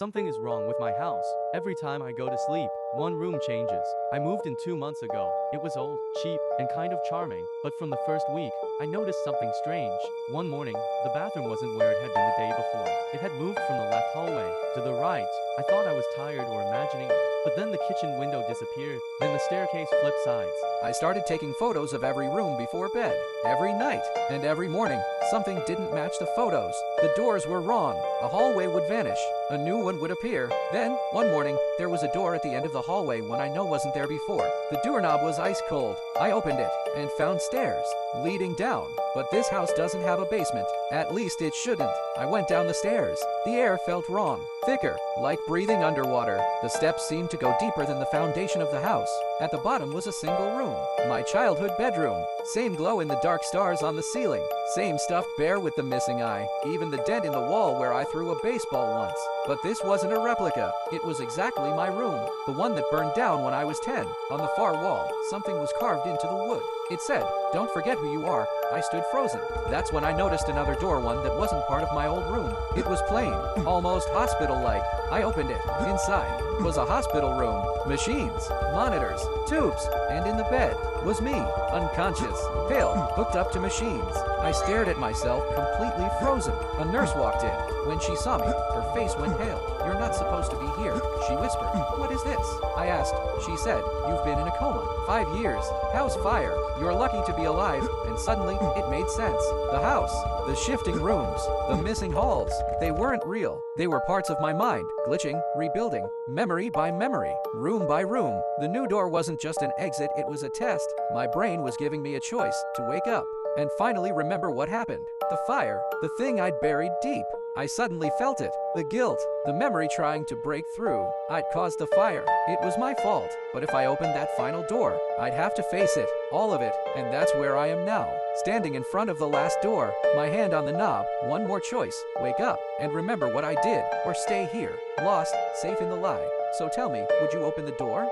Something is wrong with my house. Every time I go to sleep, one room changes. I moved in 2 months ago. It was old, cheap, and kind of charming. But from the first week, I noticed something strange. One morning, the bathroom wasn't where it had been the day before. It had moved from the left hallway to the right. I thought I was tired or imagining it. But then the kitchen window disappeared. Then the staircase flipped sides. I started taking photos of every room before bed, every night, and every morning. Something didn't match the photos. The doors were wrong. A hallway would vanish. A new one would appear. Then, one morning, there was a door at the end of the hallway one I know wasn't there before. The doorknob was ice cold. I opened it and found stairs leading down. But this house doesn't have a basement. At least it shouldn't. I went down the stairs. The air felt wrong, thicker, like breathing underwater. The steps seemed to go deeper than the foundation of the house. At the bottom was a single room, my childhood bedroom. Same glow in the dark stars on the ceiling. Same stuffed bear with the missing eye. Even the dent in the wall where I threw a baseball once. But this wasn't a replica. It was exactly my room. The one that burned down when I was 10. On the far wall, something was carved into the wood. It said, "Don't forget who you are." I stood frozen. That's when I noticed another door, one that wasn't part of my old room. It was plain, almost hospital-like. I opened it. Inside was a hospital room. Machines, monitors, tubes, and in the bed was me, unconscious, pale, hooked up to machines. I stared at myself, completely frozen. A nurse walked in. When she saw me, her face went pale. "You're not supposed to be here," she whispered. "What is this?" I asked. She said, "You've been in a coma. 5 years. House fire. You're lucky to be alive." And suddenly, it made sense. The house, the shifting rooms, the missing halls, they weren't real. They were parts of my mind, glitching, rebuilding, memory by memory, room by room. The new door wasn't just an exit, it was a test. My brain was giving me a choice to wake up and finally remember what happened. The fire, the thing I'd buried deep. I suddenly felt it. The guilt, the memory trying to break through. I'd caused the fire. It was my fault. But if I opened that final door, I'd have to face it, all of it. And that's where I am now, standing in front of the last door, my hand on the knob. One more choice: wake up and remember what I did, or stay here, lost, safe in the lie. So tell me, would you open the door?